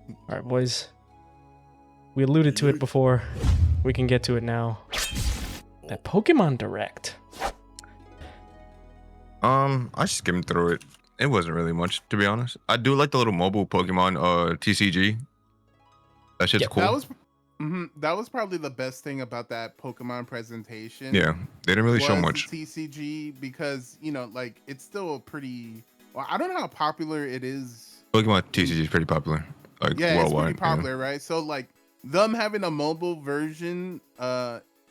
All right, boys. We alluded to it before. We can get to it now. That Pokemon Direct. I skimmed through it. It wasn't really much, to be honest. I do like the little mobile Pokemon TCG. That shit's Yep. cool. That was probably the best thing about that Pokemon presentation. Yeah, they didn't really show was much. the TCG, because like it's still a pretty. Well, I don't know how popular it is. Pokemon TCG is pretty popular, like Yeah, worldwide. it's pretty popular, right? So like them having a mobile version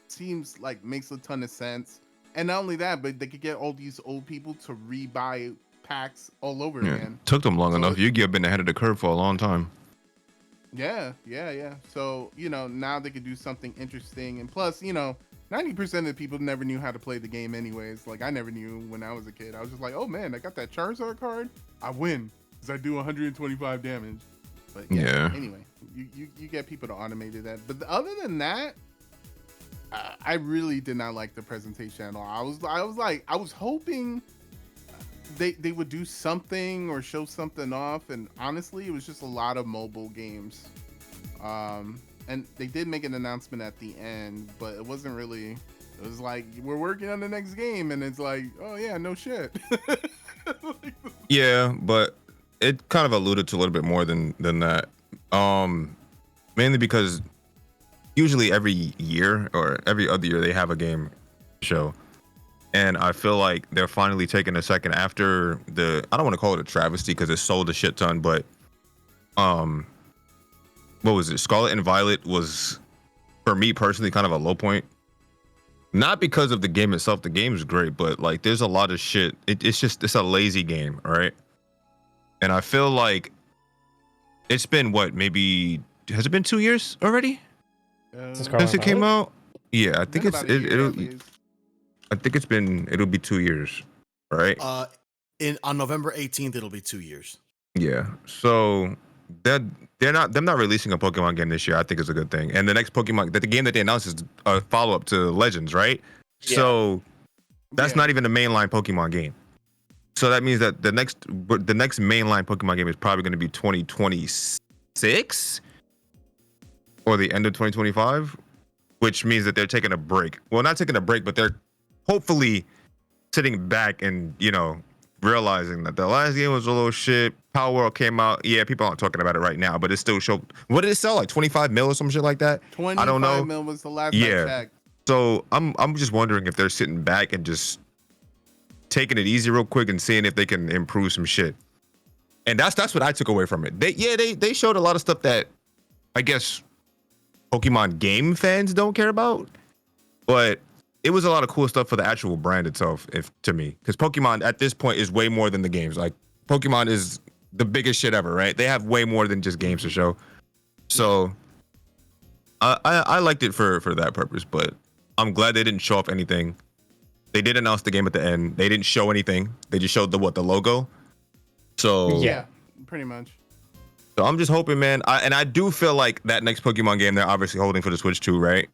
seems like makes a ton of sense. And not only that, but they could get all these old people to rebuy packs all over again. Took them long So enough. Yu-Gi-Oh! Been ahead of the curve for a long time. Yeah. So, now they could do something interesting. And plus, 90% of the people never knew how to play the game anyways. Like, I never knew when I was a kid. I was just like, oh man, I got that Charizard card. I win because I do 125 damage. But yeah. Anyway, you get people to automate that. But other than that, I really did not like the presentation at all. I was hoping they would do something or show something off, and honestly, it was just a lot of mobile games. And they did make an announcement at the end, but it wasn't really. It was like, we're working on the next game, and it's like, oh yeah, no shit. Yeah, but it kind of alluded to a little bit more than that. Mainly because usually every year or every other year they have a game show. And I feel like they're finally taking a second after I don't want to call it a travesty because it sold a shit ton, but what was it? Scarlet and Violet was, for me personally, kind of a low point. Not because of the game itself. The game is great, but like there's a lot of shit. It's a lazy game, all right? And I feel like it's been has it been 2 years already since it came out? Yeah, I think it'll be 2 years, right? On November 18th, it'll be 2 years. Yeah. So they're not releasing a Pokemon game this year. I think is a good thing. And the next Pokemon, the game that they announced is a follow up to Legends, right? Yeah. So that's not even a mainline Pokemon game. So that means that the next mainline Pokemon game is probably going to be 2026 or the end of 2025, which means that they're taking a break. Well, not taking a break, but they're hopefully sitting back and, realizing that the last game was a little shit. Power World came out. Yeah, people aren't talking about it right now, but it still showed. What did it sell? Like 25 mil or some shit like that? 25 I don't know. mil was the last I checked. So I'm just wondering if they're sitting back and just taking it easy real quick and seeing if they can improve some shit. And that's what I took away from it. They showed a lot of stuff that I guess Pokemon game fans don't care about, but it was a lot of cool stuff for the actual brand itself, to me, because Pokemon at this point is way more than the games. Like Pokemon is the biggest shit ever, right? They have way more than just games to show. So I liked it for that purpose, but I'm glad they didn't show off anything. They did announce the game at the end. They didn't show anything. They just showed the logo. So yeah, pretty much. So I'm just hoping, man. I do feel like that next Pokemon game they're obviously holding for the Switch too, right?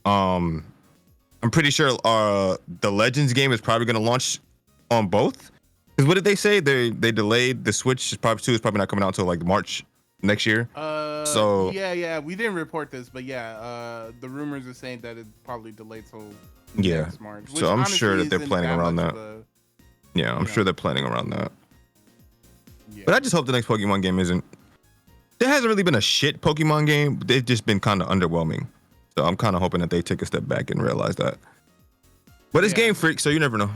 I'm pretty sure the Legends game is probably going to launch on both. Because what did they say? They delayed the Switch. Is probably not coming out until like March next year. So yeah, we didn't report this, but yeah, the rumors are saying that it probably delayed till next March. So I'm sure that they're planning around that. Yeah, I'm sure they're planning around that. Yeah. But I just hope the next Pokemon game isn't. There hasn't really been a shit Pokemon game. They've just been kind of underwhelming. So I'm kind of hoping that they take a step back and realize that. But it's Game Freak, so you never know.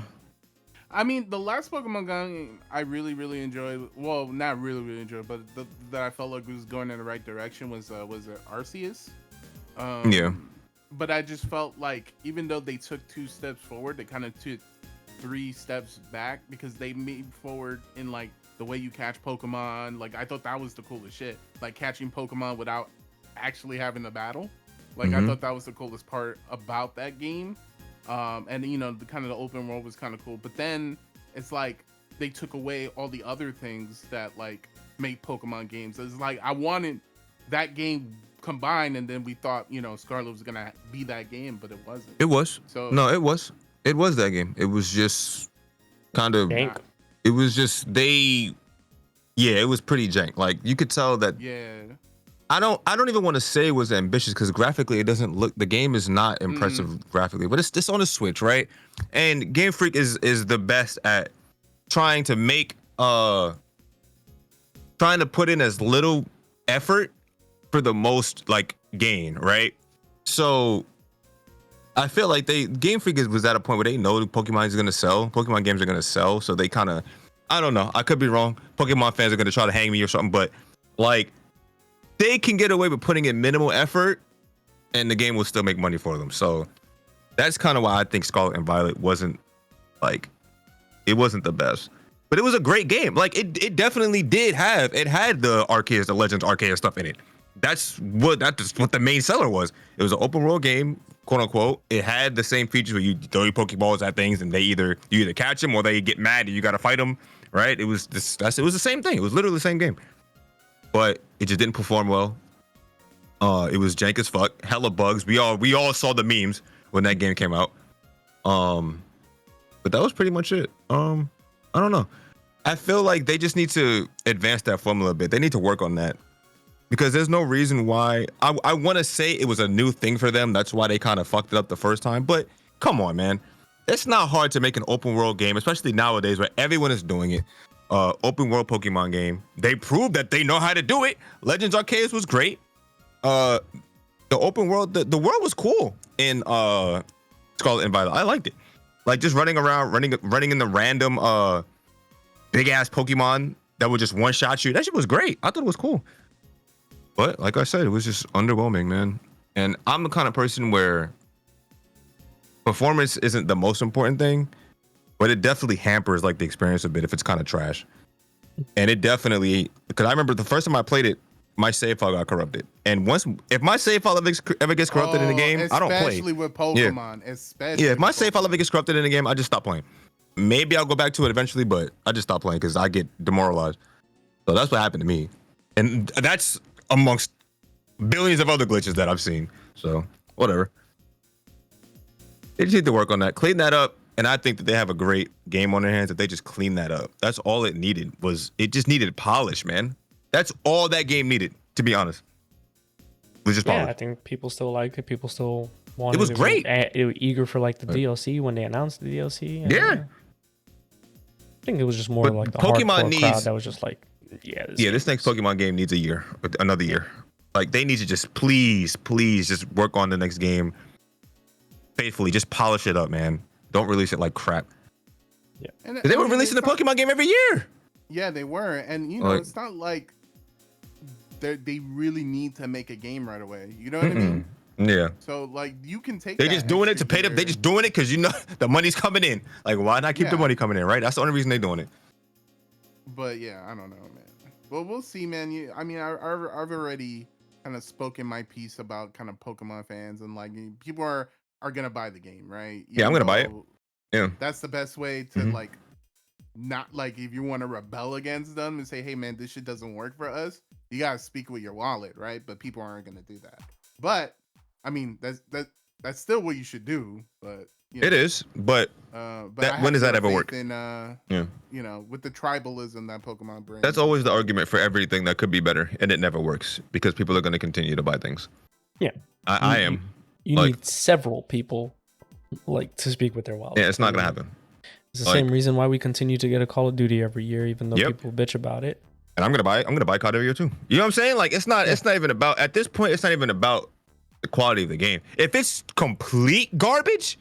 I mean, the last Pokemon game I really, really enjoyed. Well, not really, really enjoyed, but that I felt like was going in the right direction was Arceus. Yeah. But I just felt like even though they took 2 steps forward, they kind of took 3 steps back because they moved forward in like the way you catch Pokemon. Like I thought that was the coolest shit. Like catching Pokemon without actually having a battle. Like I thought that was the coolest part about that game. And the kind of the open world was kind of cool. But then it's like they took away all the other things that like make Pokemon games. It's like I wanted that game combined, and then we thought Scarlet was gonna be that game, but it wasn't. It was. So no, it was that game. It was just kind of. It was just it was pretty jank. Like you could tell that. Yeah. I don't even want to say it was ambitious because graphically it doesn't look. The game is not impressive graphically, but it's on the Switch, right? And Game Freak is the best at trying to make trying to put in as little effort for the most like gain, right? So I feel like Game Freak was at a point where they know Pokemon is gonna sell. Pokemon games are gonna sell, so they kind of, I don't know. I could be wrong. Pokemon fans are gonna try to hang me or something, but like they can get away with putting in minimal effort, and the game will still make money for them. So that's kind of why I think Scarlet and Violet wasn't the best. But it was a great game. Like it definitely had the Arceus, the Legends Arceus stuff in it. That's what the main seller was. It was an open world game, quote unquote. It had the same features where you throw your Pokeballs at things and you either catch them or they get mad and you gotta fight them, right? It was the same thing. It was literally the same game, but it just didn't perform well. It was jank as fuck, hella bugs. We all saw the memes when that game came out. But that was pretty much it. I don't know. I feel like they just need to advance that formula a bit. They need to work on that because there's no reason why. I want to say it was a new thing for them. That's why they kind of fucked it up the first time. But come on, man. It's not hard to make an open world game, especially nowadays where everyone is doing it. Open world Pokemon game. They proved that they know how to do it. Legends Arceus was great. The open world, the world was cool in Scarlet and Violet. I liked it. Like just running around, running in the random big ass Pokemon that would just one shot you. That shit was great. I thought it was cool. But like I said, it was just underwhelming, man. And I'm the kind of person where performance isn't the most important thing, but it definitely hampers like the experience a bit if it's kind of trash. And it definitely, because I remember the first time I played it, my save file got corrupted. And if my save file ever gets corrupted in the game, I don't play. Especially with Pokemon. Yeah. Especially. Yeah, if my save file ever gets corrupted in the game, I just stop playing. Maybe I'll go back to it eventually, but I just stop playing because I get demoralized. So that's what happened to me. And that's amongst billions of other glitches that I've seen. So whatever. They just need to work on that, clean that up. And I think that they have a great game on their hands if they just clean that up. That's all it needed it just needed polish, man. That's all that game needed, to be honest. It was just polish. Yeah, I think people still liked it. People still wanted it. Was great. They were eager for like the DLC when they announced the DLC. Yeah. I think it was just more like the Pokemon hardcore crowd that was just like, this next Pokemon game needs another year. Like they need to just please just work on the next game faithfully. Just polish it up, man. Don't release it like crap. Yeah. And they were releasing a Pokemon game every year. Yeah, they were. And you know, it's not like they really need to make a game right away. You know what I mean? Yeah. So like you can take. They're just doing it to pay them. They just doing it because the money's coming in. Like why not keep the money coming in, right? That's the only reason they're doing it. But yeah, I don't know, man. Well, we'll see, man. I've already kind of spoken my piece about kind of Pokemon fans and like people are gonna buy the game, right? I'm gonna buy it. Yeah. That's the best way to like. Not like if you want to rebel against them and say, hey man, this shit doesn't work for us, you gotta speak with your wallet, right? But people aren't gonna do that. But I mean that's still what you should do. But you know, it is, but when does that ever work? You know, with the tribalism that Pokemon brings. That's always the argument for everything that could be better, and it never works because people are gonna continue to buy things. Yeah. I am. You need several people like to speak with their wallet. Yeah, it's not gonna happen. It's the same reason why we continue to get a Call of Duty every year, even though people bitch about it. And I'm gonna buy COD every year too. You know what I'm saying? Like it's not even about, at this point, it's not even about the quality of the game. If it's complete garbage,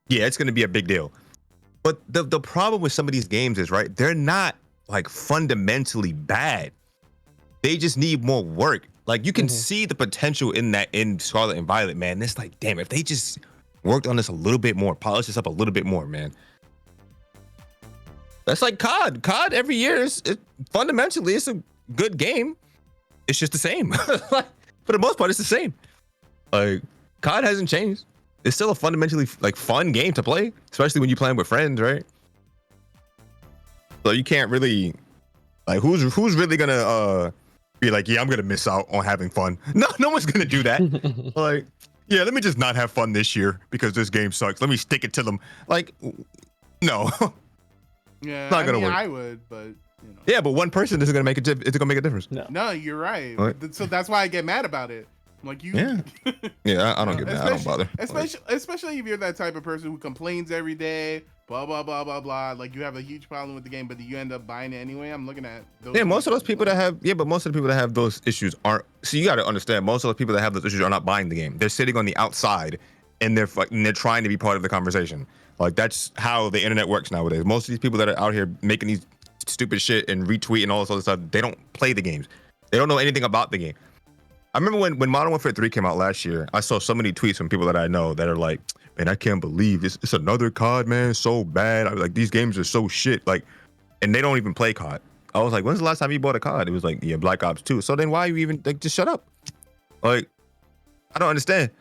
yeah, it's gonna be a big deal. But the problem with some of these games is, right, they're not like fundamentally bad. They just need more work. Like you can see the potential in Scarlet and Violet, man. It's like, damn, if they just worked on this a little bit more, polished this up a little bit more, man. That's like COD. COD every year fundamentally it's a good game. It's just the same. For the most part, it's the same. Like COD hasn't changed. It's still a fundamentally like fun game to play, especially when you're playing with friends, right? So you can't really like who's really gonna be like, yeah, I'm gonna miss out on having fun. No one's gonna do that. Like, yeah, let me just not have fun this year because this game sucks. Let me stick it to them. Like, no. Yeah, not gonna work. I would, but You know. Yeah, but one person isn't gonna make it. It's gonna make a difference. No, you're right. What? So that's why I get mad about it. I'm like you. Yeah. Yeah, I don't get mad. I don't bother. Especially if you're that type of person who complains every day, blah blah blah blah blah. Like you have a huge problem with the game, but you end up buying it anyway. I'm looking at those. Yeah, most of those people that have but most of the people that have those issues aren't. See, you got to understand, most of the people that have those issues are not buying the game. They're sitting on the outside and they're trying to be part of the conversation. Like that's how the internet works nowadays. Most of these people that are out here making these stupid shit and retweeting all this other stuff, they don't play the games. They don't know anything about the game. I remember when Modern Warfare 3 came out last year, I saw so many tweets from people that I know that are like, man, I can't believe it's another COD, man. It's so bad. I was like, these games are so shit. Like, and they don't even play COD. I was like, when's the last time you bought a COD? It was like, yeah, Black Ops 2. So then why are you even like, just shut up? Like, I don't understand.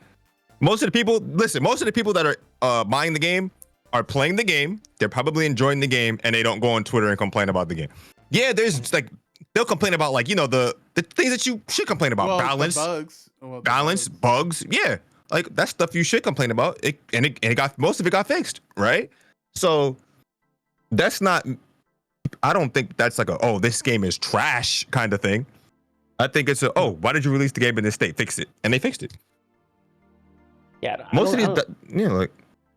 Most of the people that are buying the game are playing the game. They're probably enjoying the game, and they don't go on Twitter and complain about the game. Yeah, there's like, they'll complain about like, you know, the things that you should complain about. Balance, bugs. Yeah, like that's stuff you should complain about. It got, most of it got fixed, right? So that's not, I don't think that's like a, oh, this game is trash kind of thing. I think it's a, oh, why did you release the game in this state? Fix it. And they fixed it. Yeah. Most of these, you know, like,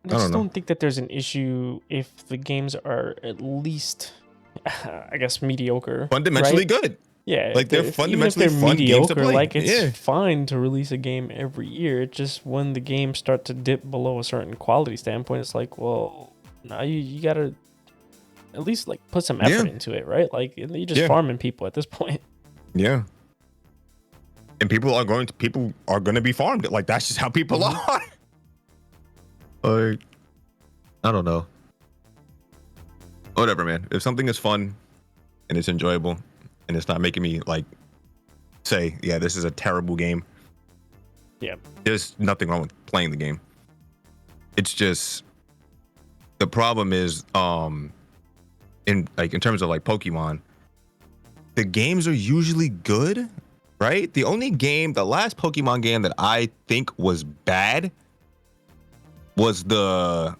I just don't think that there's an issue if the games are at least, I guess, mediocre. Fundamentally right? good. Yeah, like they're fundamentally even if they're fun games to mediocre, play. like it's Yeah. fine to release a game every year. It's just when the games start to dip below a certain quality standpoint, it's like, well, now you gotta at least like put some effort into it, right? Like you're just farming people at this point. Yeah. And people are going to be farmed. Like that's just how people are. Like, I don't know. Whatever, man. If something is fun and it's enjoyable and it's not making me like say, yeah, this is a terrible game. Yeah. There's nothing wrong with playing the game. It's just the problem is in terms of like Pokemon, the games are usually good, right? The last Pokemon game that I think was bad was the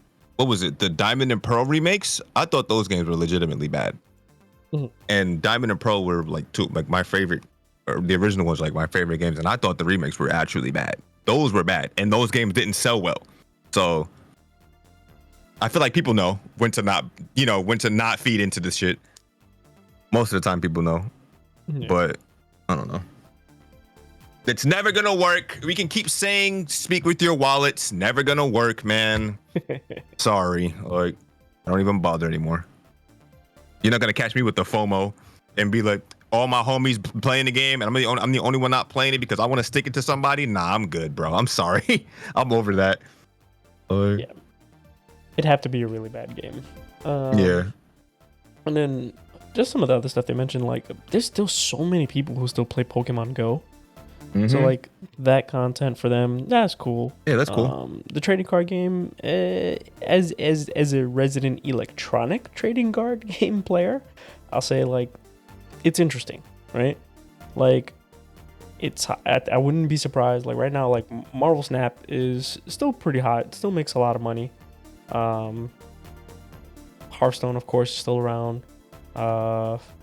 Diamond and Pearl remakes. I thought those games were legitimately bad. Mm-hmm. And Diamond and Pearl were like my favorite, or the original ones like my favorite games, and I thought the remakes were actually bad. Those were bad, and those games didn't sell well. So I feel like people know when to not feed into this shit. Most of the time people know. Yeah. But I don't know. It's never gonna work. We can keep saying speak with your wallets. Never gonna work, man. Sorry. Like, I don't even bother anymore. You're not gonna catch me with the FOMO and be like, all my homies playing the game and I'm the only one not playing it because I want to stick it to somebody. Nah, I'm good, bro. I'm sorry. I'm over that. Yeah. It'd have to be a really bad game. Yeah. And then just some of the other stuff they mentioned, like there's still so many people who still play Pokemon Go. Mm-hmm. So like that content for them, that's cool. Yeah, that's cool. The trading card game, as a resident electronic trading card game player, I'll say like it's interesting, right? Like I wouldn't be surprised. Like right now, like Marvel Snap is still pretty hot. It still makes a lot of money. Hearthstone, of course, is still around.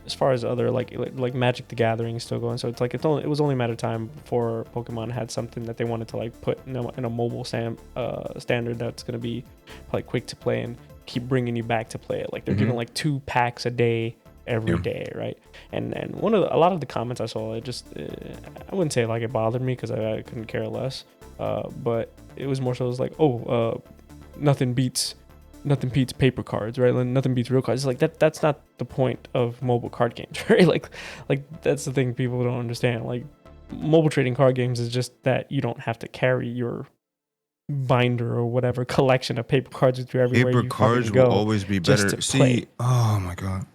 As far as other like Magic the Gathering is still going, so it's like it was only a matter of time before Pokemon had something that they wanted to like put in a mobile standard that's gonna be like quick to play and keep bringing you back to play it. Like they're giving like 2 packs a day every day, right? And a lot of the comments I saw, it just I wouldn't say like it bothered me because I couldn't care less, but it was more so it was like, nothing beats paper cards, right? Like, nothing beats real cards. It's like that's not the point of mobile card games, right? Like that's the thing people don't understand. Like mobile trading card games is just that you don't have to carry your binder or whatever collection of paper cards with you everywhere. Paper cards will always be better. See, oh my god.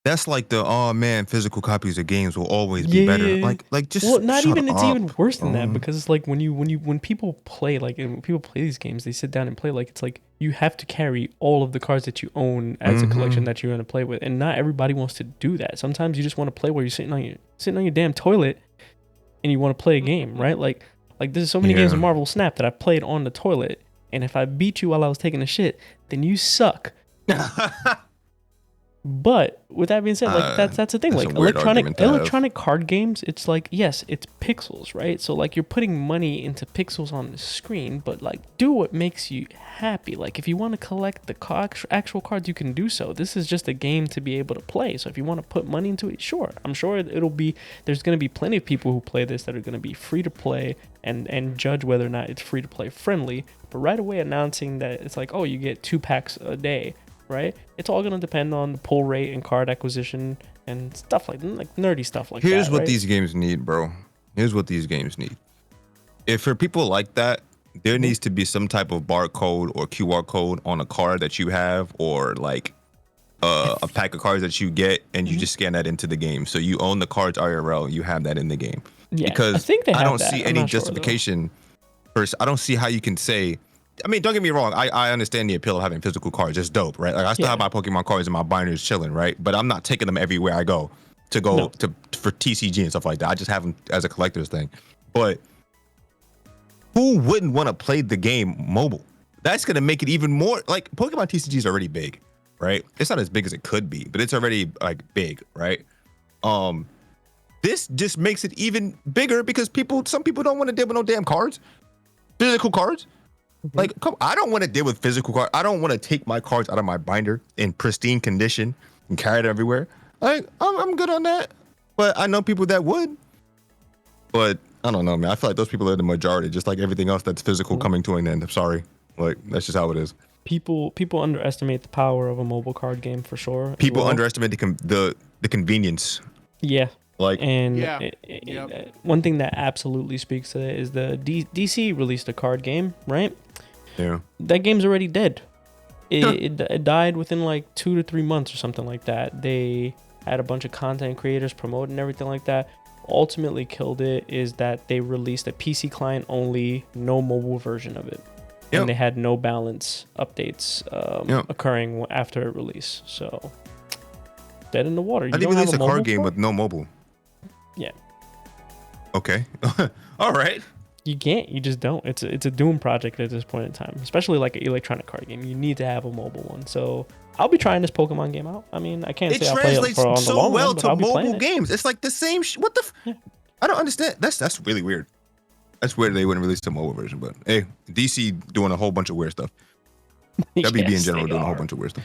That's like physical copies of games will always be better. Like just not even it's even worse than that, because it's like when people play when people play these games, they sit down and play, like it's like you have to carry all of the cards that you own as a collection that you're going to play with, and not everybody wants to do that. Sometimes you just want to play where you're sitting on your damn toilet and you want to play a game, right? Like there's so many games of Marvel Snap that I played on the toilet, and if I beat you while I was taking a shit, then you suck. But with that being said, like that's the thing. That's Like a weird argument to have. electronic card games, it's like, yes, it's pixels, right? So like you're putting money into pixels on the screen, but like do what makes you happy. Like if you want to collect the actual cards, you can do so. This is just a game to be able to play. So if you want to put money into it, sure. I'm sure it'll be, there's going to be plenty of people who play this that are going to be free to play and judge whether or not it's free to play friendly. But right away announcing that it's like, oh, you get 2 packs a day, right? It's all going to depend on the pull rate and card acquisition and stuff like nerdy stuff like that. Here's what right? these games need, bro. Here's what these games need. If for people like that, there needs to be some type of barcode or QR code on a card that you have, or like a pack of cards that you get, and you just scan that into the game. So you own the cards IRL, you have that in the game. Yeah, Because I think they have don't that. see I'm any not sure, though. justification. First, I don't see how you can say. I mean, don't get me wrong. I understand the appeal of having physical cards. It's dope, right? Like I still have my Pokemon cards in my binders chilling, right? But I'm not taking them everywhere I go to for TCG and stuff like that. I just have them as a collector's thing. But who wouldn't want to play the game mobile? That's gonna make it even more like Pokemon TCG is already big, right? It's not as big as it could be, but it's already like big, right? This just makes it even bigger because some people don't want to deal with no damn cards, physical cards. Like, I don't want to deal with physical cards. I don't want to take my cards out of my binder in pristine condition and carry it everywhere. Like, I'm good on that. But I know people that would. But I don't know, man. I feel like those people are the majority, just like everything else that's physical coming to an end. I'm sorry. Like, that's just how it is. People underestimate the power of a mobile card game for sure. People underestimate the convenience. Yeah. Like, And Yeah. one thing that absolutely speaks to it is the DC released a card game, right? yeah. That game's already dead. It died within like 2 to 3 months or something like that. They had a bunch of content creators promote and everything like that. Ultimately killed it is that they released a PC client only, no mobile version of it. Yep. And they had no balance updates occurring after it release. So dead in the water. You How do you don't have release a card mobile game for it? with no mobile? Yeah. Okay. All right. You can't. You just don't. It's a Doom project at this point in time, especially like an electronic card game. You need to have a mobile one. So I'll be trying this Pokemon game out. I mean, I can't It say I'll play it translates for on the so long well run, but to I'll be playing mobile it. games. It's like the same. What the? I don't understand. That's really weird. That's weird they wouldn't release the mobile version. But hey, DC doing a whole bunch of weird stuff. WB in Yes, general they doing a whole are. bunch of weird stuff.